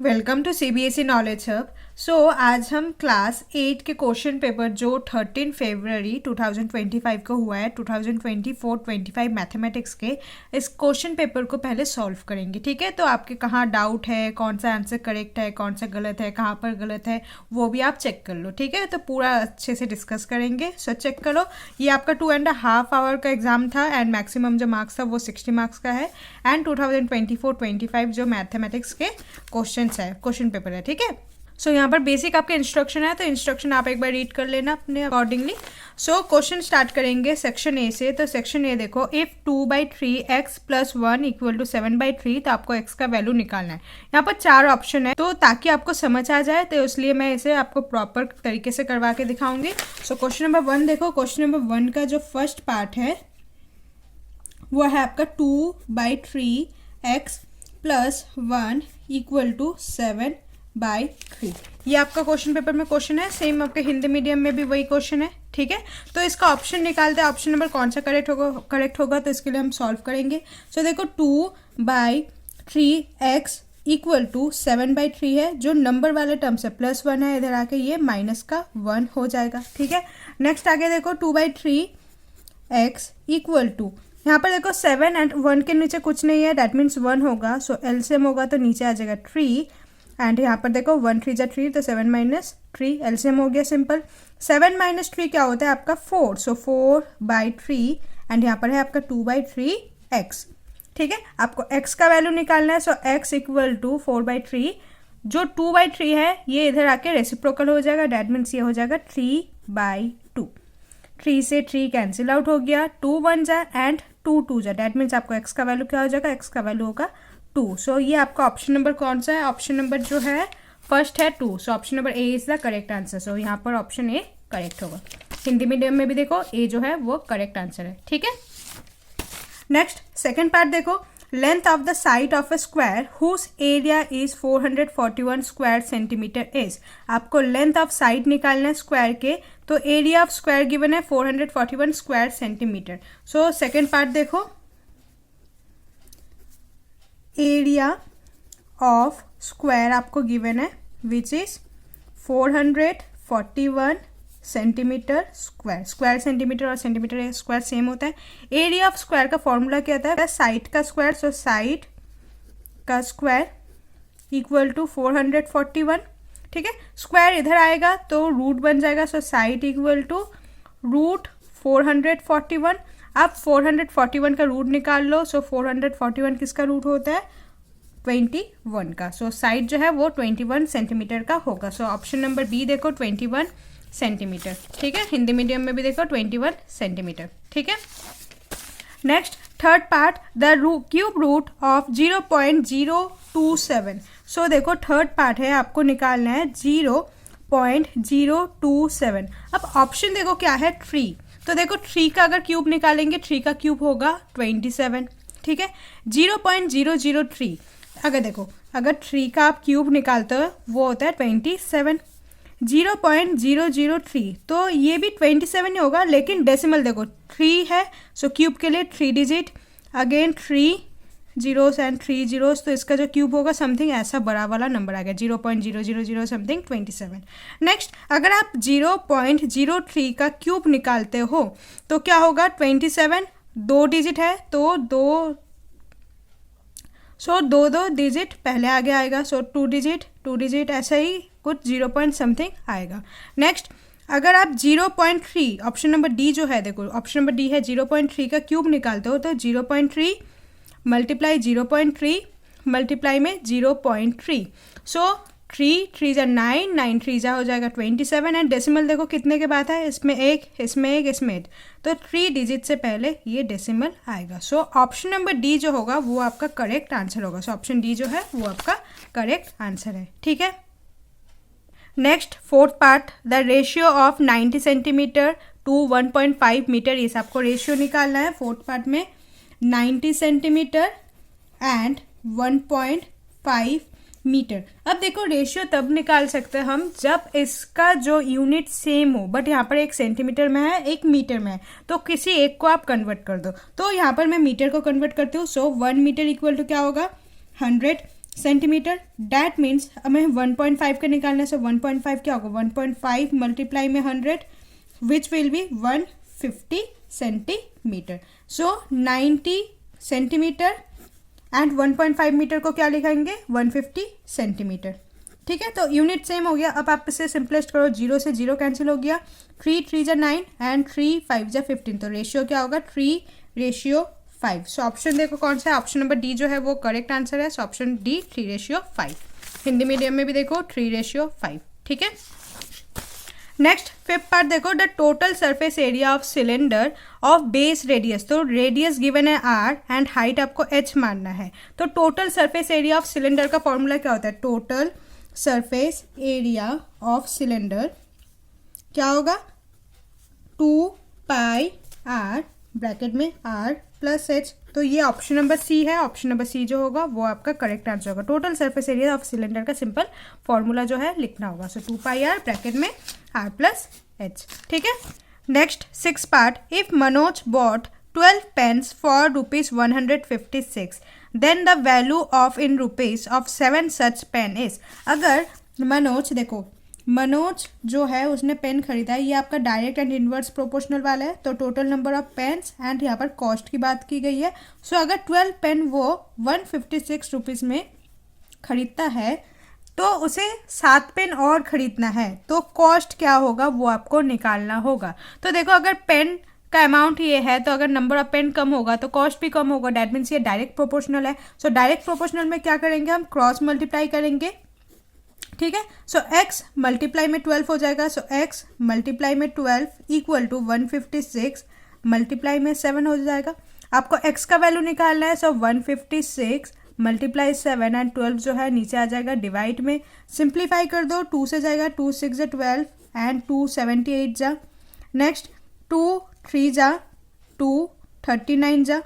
Welcome to CBSE knowledge hub. आज हम class 8 के क्वेश्चन पेपर जो 13 फरवरी 2025 को हुआ है 2024-25 मैथमेटिक्स के, इस क्वेश्चन पेपर को पहले सॉल्व करेंगे। ठीक है, तो आपके कहाँ डाउट है, कौन सा आंसर करेक्ट है, कौन सा गलत है, कहाँ पर गलत है, वो भी आप चेक कर लो। ठीक है, तो पूरा अच्छे से डिस्कस करेंगे। चेक करो, ये आपका 2.5 आवर का एग्जाम था एंड मैक्सिमम जो मार्क्स था वो 60 मार्क्स का है। एंड 2024-25 जो मैथमेटिक्स के क्वेश्चन पेपर है। ठीक है, यहाँ पर बेसिक आपके इंस्ट्रक्शन है, तो इंस्ट्रक्शन आप एक बार रीड कर लेना अपने अकॉर्डिंगली। क्वेश्चन स्टार्ट करेंगे सेक्शन ए से। तो सेक्शन ए देखो, इफ 2/3x + 1 = 7/3, तो आपको x का वैल्यू निकालना है। यहाँ पर 4 ऑप्शन है, तो ताकि आपको समझ आ जाए तो इसलिए मैं इसे आपको प्रॉपर तरीके से करवा के दिखाऊंगी। क्वेश्चन नंबर 1 देखो, क्वेश्चन नंबर 1 का जो फर्स्ट पार्ट है वो है आपका 2/3x + 1 = 7/3। ये आपका क्वेश्चन पेपर में क्वेश्चन है, सेम आपके हिंदी मीडियम में भी वही क्वेश्चन है। ठीक है, तो इसका ऑप्शन निकालते हैं, ऑप्शन नंबर कौन सा करेक्ट होगा तो इसके लिए हम सॉल्व करेंगे। देखो 2/3x = 7/3 है, जो नंबर वाले टर्म से +1 है, इधर आके ये -1 हो जाएगा। ठीक है, नेक्स्ट आगे देखो 2/3x = यहाँ पर देखो 7 एंड 1 के नीचे कुछ नहीं है, दैट मीन्स 1 होगा। एलसीएम होगा तो नीचे आ जाएगा 3 एंड यहाँ पर देखो 1 3 = 3, तो 7 - 3 एलसीएम हो गया सिंपल। 7 - 3 क्या होता है आपका 4, 4/3 एंड यहाँ पर है आपका 2/3x। ठीक है, आपको x का वैल्यू निकालना है। x = 4/3, जो 2/3 है ये इधर आके रेसिप्रोकल हो जाएगा, दैट मीन्स ये हो जाएगा 3/2। 3 से 3 कैंसिल आउट हो गया, 2 1 जा एंड 2 2 जा, दैट मीन्स आपको x का वैल्यू क्या हो जाएगा, x का वैल्यू होगा 2। ये आपका ऑप्शन नंबर कौन सा है, ऑप्शन नंबर जो है फर्स्ट है 2। Option number A is the correct answer. यहाँ पर ऑप्शन ए करेक्ट होगा। हिंदी मीडियम में भी देखो ए जो है वो करेक्ट आंसर है। ठीक है, नेक्स्ट सेकेंड पार्ट देखो, length of the side of a square whose area is 441 square centimetre is. आपको लेंथ ऑफ साइड निकालना है स्क्वायर के, तो एरिया ऑफ स्क्वायर गिवन है 441 स्क्वायर सेंटीमीटर। सेकेंड पार्ट देखो, एरिया ऑफ स्क्वायर आपको given है which is 441 centimetre square. Square centimetre और सेंटीमीटर स्क्वायर सेम होता है। एरिया ऑफ स्क्वायर का फॉर्मूला क्या होता है, साइड का स्क्वायर, साइड का स्क्वायर = 441। ठीक है, स्क्वायर इधर आएगा तो रूट बन जाएगा, साइड = √441। आप 441 का रूट निकाल लो। 441 किसका रूट होता है, 21 का। साइड जो है वो 21 सेंटीमीटर का होगा। ऑप्शन नंबर बी देखो 21 सेंटीमीटर। ठीक है, हिंदी मीडियम में भी देखो 21 सेंटीमीटर। ठीक है, next third part, the cube root of 0.027। देखो थर्ड पार्ट है, आपको निकालना है 0.027। अब ऑप्शन देखो क्या है 3, तो देखो 3 का अगर क्यूब निकालेंगे 3 का क्यूब होगा 27। ठीक है, 0.003 अगर देखो, अगर 3 का आप क्यूब निकालते हो वो होता है 27। 0.003 तो ये भी 27 ही होगा, लेकिन डेसिमल देखो 3 है, क्यूब के लिए 3 digit, again 3 zeros and 3 zeros, तो इसका जो क्यूब होगा समथिंग ऐसा बड़ा वाला नंबर आ गया 0.000 समथिंग 27। नेक्स्ट, अगर आप 0.03 का क्यूब निकालते हो तो क्या होगा, 27 2 डिजिट है तो 2 डिजिट पहले आगे आएगा, 2 डिजिट ऐसा ही कुछ 0 पॉइंट समथिंग आएगा। नेक्स्ट, अगर आप 0.3 ऑप्शन नंबर डी जो है, देखो ऑप्शन नंबर डी है, 0.3 का क्यूब निकालते हो तो 0.3 × 0.3 मल्टीप्लाई में 0.3, 3 3 × 9, 9 3 हो जाएगा 27 एंड डेसिमल देखो कितने के बाद है, इसमें एक, इसमें एक, इसमें एक, तो 3 डिजिट से पहले ये डेसिमल आएगा। ऑप्शन नंबर डी जो होगा वो आपका करेक्ट आंसर होगा। ऑप्शन डी जो है वो आपका करेक्ट आंसर है। ठीक है, next fourth part, the ratio of 90 centimetre to 1.5 metre, इस आपको रेशियो निकालना है फोर्थ पार्ट में 90 सेंटीमीटर एंड 1.5 मीटर। अब देखो रेशियो तब निकाल सकते हैं हम जब इसका जो यूनिट सेम हो, बट यहाँ पर एक सेंटीमीटर में है एक मीटर में है, तो किसी एक को आप कन्वर्ट कर दो। तो यहाँ पर मैं मीटर को कन्वर्ट करती हूँ। 1 मीटर = क्या होगा, 100 सेंटीमीटर। डैट मीन्स हमें 1.5 का निकालना है, सो 1.5 क्या होगा, 1.5 मल्टीप्लाई में 100 which will be 150 centimetre. So 90 centimetre and 1.5 metre को क्या लिखेंगे, 150 सेंटीमीटर। ठीक है, तो यूनिट सेम हो गया। अब आप इसे सिंपलेस्ट करो, 0 से 0 कैंसिल हो गया, 3 3 जा 9 एंड 3 5 जा 15, तो रेशियो क्या होगा, 3:5। सो ऑप्शन देखो कौन सा है, ऑप्शन नंबर डी जो है वो करेक्ट आंसर है। So option D 3:5। Hindi medium में भी देखो 3:5। ठीक है, नेक्स्ट फिफ्थ पार्ट देखो, the total surface area of cylinder of base radius, तो रेडियस गिवन है r एंड हाइट आपको h मानना है। तो total surface area of cylinder का फॉर्मूला क्या होता है, total surface area of cylinder क्या होगा, 2πr ब्रैकेट में r प्लस h। तो ये ऑप्शन नंबर सी है, ऑप्शन नंबर सी जो होगा वो आपका करेक्ट आंसर होगा। Total surface area of cylinder का सिंपल फॉर्मूला जो है लिखना होगा, सो 2πr ब्रैकेट में r प्लस h। ठीक है, next six part, if Manoj bought 12 pens for ₹156 then the value of in rupees of 7 such pen is. अगर मनोज, देखो मनोज जो है उसने पेन खरीदा है, ये आपका डायरेक्ट एंड इनवर्स प्रोपोर्शनल वाला है, तो total number of pens and यहाँ पर कॉस्ट की बात की गई है। सो अगर 12 पेन वो 156 रुपीज़ में खरीदता है तो उसे 7 पेन और खरीदना है, तो कॉस्ट क्या होगा वो आपको निकालना होगा। तो देखो अगर पेन का अमाउंट ये है तो अगर नंबर ऑफ पेन कम होगा तो कॉस्ट भी कम होगा, डैट मीन्स ये डायरेक्ट प्रोपोर्शनल है। सो डायरेक्ट प्रोपोर्शनल में क्या करेंगे, हम क्रॉस मल्टीप्लाई करेंगे। ठीक है, सो x मल्टीप्लाई में 12 हो जाएगा, सो x मल्टीप्लाई में 12 इक्वल टू 156 मल्टीप्लाई में 7 हो जाएगा। आपको x का वैल्यू निकालना है, सो 156 मल्टीप्लाई 7 एंड 12 जो है नीचे आ जाएगा डिवाइड में। सिंप्लीफाई कर दो, 2 से जाएगा, 2 6 जा 12 एंड 2 78 जा, नेक्स्ट 2 3 जा 2 39 जा,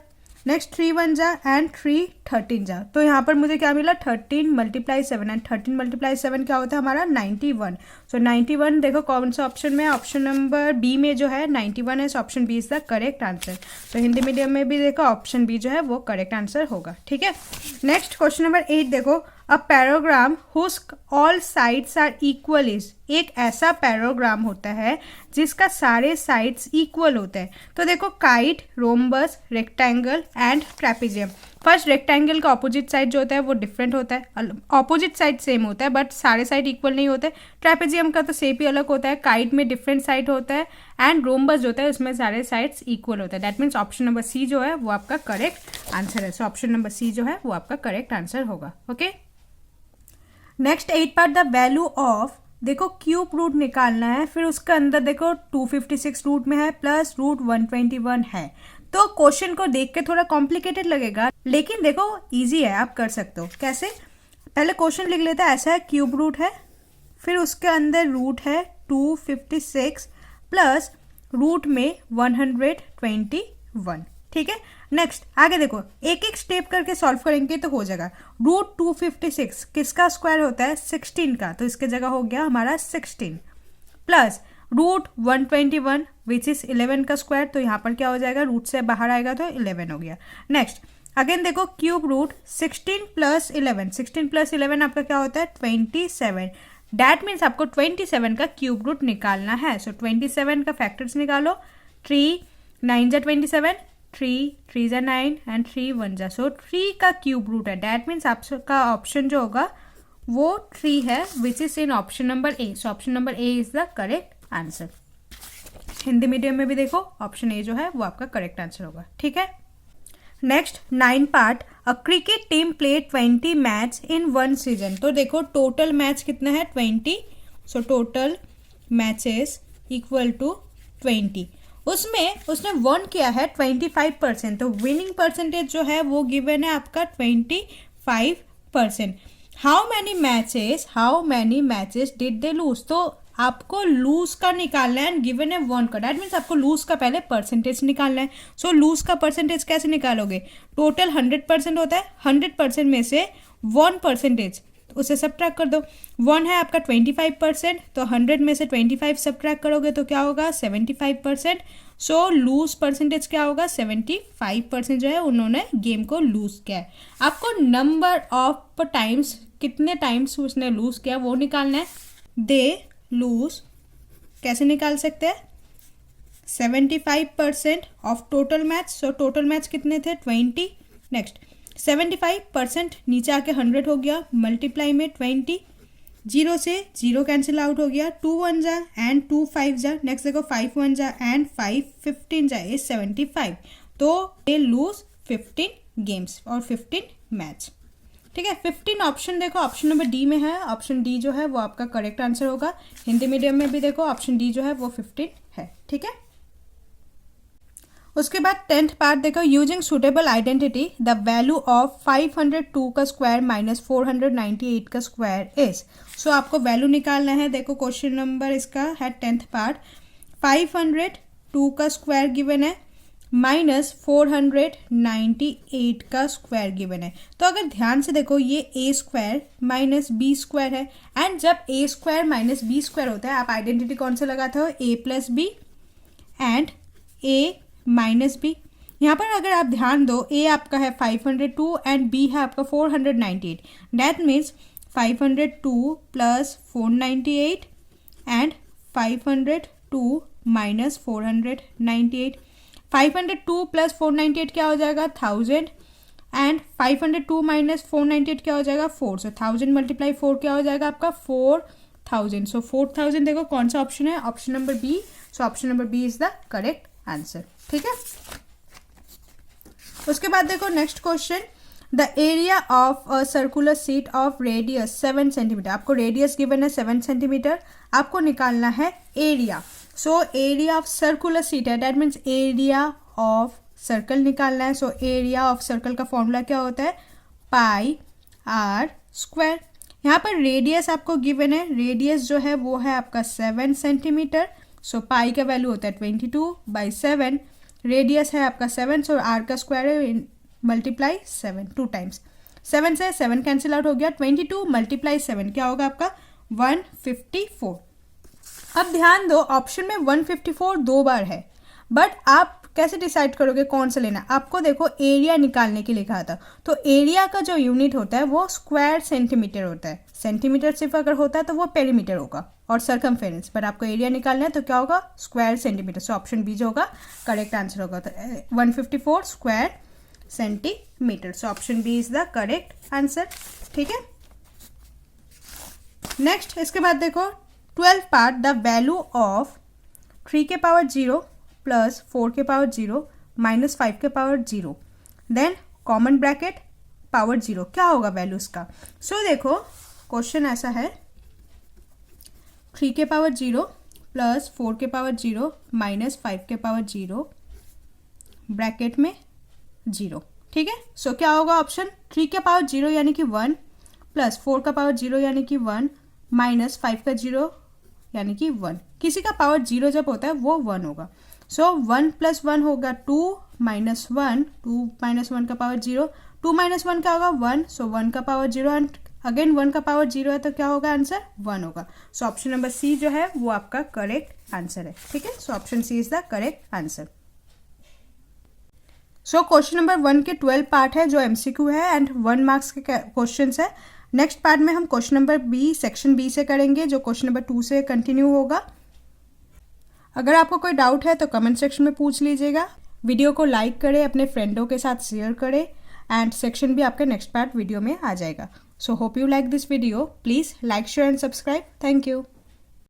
नेक्स्ट 3 1 जा एंड 3 13 जा। तो यहाँ पर मुझे क्या मिला, 13 मल्टीप्लाई 7 एंड 13 मल्टीप्लाई 7 क्या होता है हमारा 91। सो 91 देखो कौन सा ऑप्शन में, ऑप्शन नंबर बी में जो है 91 है, so option B is the correct answer. तो हिंदी मीडियम में भी देखो ऑप्शन बी जो है वो करेक्ट आंसर होगा। ठीक है, नेक्स्ट क्वेश्चन नंबर 8 देखो, a parallelogram whose all sides are equal is, एक ऐसा पैराग्राम होता है जिसका सारे साइड्स इक्वल होते हैं। तो देखो kite, rhombus, rectangle and trapezium. First rectangle का ऑपोजिट साइड जो होता है वो डिफरेंट होता है, ऑपोजिट साइड सेम होता है बट सारे साइड इक्वल नहीं होते। ट्रेपेजियम का तो शेप ही अलग होता है, काइट में डिफरेंट साइड होता है एंड रोम्बस जो होता है उसमें सारे साइड्स इक्वल होता है। That means option number C जो है वो आपका करेक्ट आंसर है। सो ऑप्शन नंबर सी जो है वो आपका करेक्ट आंसर होगा। Okay, next 8 part, the value of, देखो क्यूब रूट निकालना है, फिर उसके अंदर देखो 256 रूट में है प्लस रूट 121 है। तो क्वेश्चन को देख के थोड़ा कॉम्प्लिकेटेड लगेगा लेकिन देखो इजी है, आप कर सकते हो। कैसे, पहले क्वेश्चन लिख लेते हैं, ऐसा है क्यूब रूट है, फिर उसके अंदर रूट है 256 प्लस रूट में 121। ठीक है, नेक्स्ट आगे देखो एक एक स्टेप करके सॉल्व करेंगे तो हो जाएगा। रूट 256 किसका स्क्वायर होता है, 16 का, तो इसके जगह हो गया हमारा 16 प्लस रूट 121 विच इज 11 का स्क्वायर, तो यहाँ पर क्या हो जाएगा, रूट से बाहर आएगा तो 11 हो गया। नेक्स्ट अगेन देखो क्यूब रूट 16 प्लस 11, 16 प्लस 11 आपका क्या होता है 27। डैट मीन्स आपको 27 का क्यूब रूट निकालना है। सो 27 का फैक्टर्स निकालो, 3 9 जा 27, 3 3 जा 9 एंड 3 1 जा, सो 3 का क्यूब रूट है। डैट मीन्स आपका ऑप्शन जो होगा वो 3 है which is in option number A. So option number A is the correct answer. Hindi medium में भी देखो ऑप्शन ए जो है वो आपका करेक्ट आंसर होगा। ठीक है, next 9 part, a cricket team play 20 match in 1 season. तो देखो टोटल मैच कितना है 20, so total matches equal to 20। उसमें उसने वन किया है 25%, तो विनिंग परसेंटेज जो है वो गिवन है आपका 25%। How many matches did they lose, तो आपको लूज का निकालना है एंड गिवन है वन का। डैट मीन्स आपको लूज का पहले परसेंटेज निकालना है। सो लूज का परसेंटेज कैसे निकालोगे, टोटल 100% होता है, 100% में से 1%, तो उसे सब्ट्रैक्ट कर दो। 1 है आपका 25%, तो 100 में से 25 सब्ट्रैक्ट करोगे तो क्या होगा 75%। सो लूज परसेंटेज क्या होगा 75% जो है उन्होंने गेम को लूज किया है। आपको नंबर ऑफ टाइम्स, कितने टाइम्स उसने लूज किया वो निकालना है। दे लूज कैसे निकाल सकते हैं 75% of total match. So total match कितने थे 20। नेक्स्ट 75% नीचे आके 100 हो गया, मल्टीप्लाई में 20, 0 से 0 कैंसिल आउट हो गया, 2 1 जा एंड 2 5 जा। नेक्स्ट देखो 5 1 जा एंड 5 15 जा इज 75। तो दे लूज 15 गेम्स और 15 मैच। ठीक है, 15 ऑप्शन देखो, ऑप्शन नंबर डी में है। ऑप्शन डी जो है वो आपका करेक्ट आंसर होगा। हिंदी मीडियम में भी देखो ऑप्शन डी जो है वो 15 है। ठीक है, उसके बाद 10th पार्ट देखो, using suitable identity the value of 502 का स्क्वायर माइनस 498 का स्क्वायर इज। सो आपको वैल्यू निकालना है। देखो क्वेश्चन नंबर इसका है 10th पार्ट, 502 का स्क्वायर गिवन है माइनस 498 का स्क्वायर गिवन है। तो अगर ध्यान से देखो ये A square minus B square है, एंड जब A square minus B square होता है आप आइडेंटिटी कौन सा लगाते हो A plus B and A minus B. यहाँ पर अगर आप ध्यान दो ए आपका है 502 एंड बी है आपका 498। That means 502 plus 498 and 502 minus 498। 502 plus 498 क्या हो जाएगा 1000 एंड 502 माइनस 498 क्या हो जाएगा 4। सो 1000 मल्टीप्लाई 4 क्या हो जाएगा आपका 4000। सो 4000 देखो कौन सा ऑप्शन है, option number B. So option number B is the correct answer. ठीक है, उसके बाद देखो next question, the area of a circular sheet of radius 7 centimetre. आपको रेडियस गिवन है 7 सेंटीमीटर, आपको निकालना है area. So area of circular sheet है, that means area of circle निकालना है। सो एरिया ऑफ सर्कल का फॉर्मूला क्या होता है पाई आर स्क्वायर। यहाँ पर रेडियस आपको गिवन है, रेडियस जो है वो है आपका 7 सेंटीमीटर। सो पाई का वैल्यू होता है 22/7। रेडियस है आपका 7, सो आर का स्क्वायर है मल्टीप्लाई 7 2 टाइम्स। 7 से 7 कैंसिल आउट हो गया, 22 मल्टीप्लाई 7 क्या होगा आपका 154। अब ध्यान दो ऑप्शन में 154 2 बार है, बट आप कैसे डिसाइड करोगे कौन सा लेना। आपको देखो एरिया निकालने के लिए कहा था, तो एरिया का जो यूनिट होता है वो स्क्वायर सेंटीमीटर होता है। सेंटीमीटर सिर्फ अगर होता है तो वो पेरीमीटर होगा और सरकमफेरेंस, बट आपको एरिया निकालना है तो क्या होगा square centimetre. So option B जो होगा करेक्ट आंसर होगा, तो 154 square centimetre. So option B is the correct answer. ठीक है, नेक्स्ट इसके बाद देखो 12th part, the value of 3 के पावर 0 प्लस 4 के पावर 0 माइनस 5 के power 0 then common bracket power 0 क्या होगा वैल्यू इसका। सो देखो क्वेश्चन ऐसा है 3 के पावर 0 प्लस 4 के पावर 0 माइनस 5 के पावर 0 ब्रैकेट में 0। ठीक है, सो क्या होगा ऑप्शन 3 के पावर 0 यानी कि 1 प्लस 4 का पावर 0 यानी कि 1 माइनस 5 का 0 यानी कि 1। किसी का पावर 0 जब होता है वो 1 होगा। सो 1 प्लस 1 होगा 2 माइनस 1, 2 माइनस 1 का पावर 0, 2 माइनस 1 क्या होगा 1। सो 1 का पावर 0 एंड अगेन 1 का पावर 0 है तो क्या होगा आंसर 1 होगा। सो ऑप्शन नंबर सी जो है वो आपका करेक्ट आंसर है। ठीक है, so option C is the correct answer. So question number 1 के 12 पार्ट है जो एमसीक्यू है एंड 1 मार्क्स के क्वेश्चन है। नेक्स्ट पार्ट में हम question number B section B से करेंगे जो क्वेश्चन नंबर 2 से कंटिन्यू होगा। अगर आपको कोई डाउट है तो कमेंट सेक्शन में पूछ लीजिएगा। वीडियो को लाइक करें, अपने फ्रेंडों के साथ शेयर करें एंड सेक्शन भी आपके नेक्स्ट पार्ट वीडियो में आ जाएगा। So hope you like this video, please like share and subscribe. Thank you.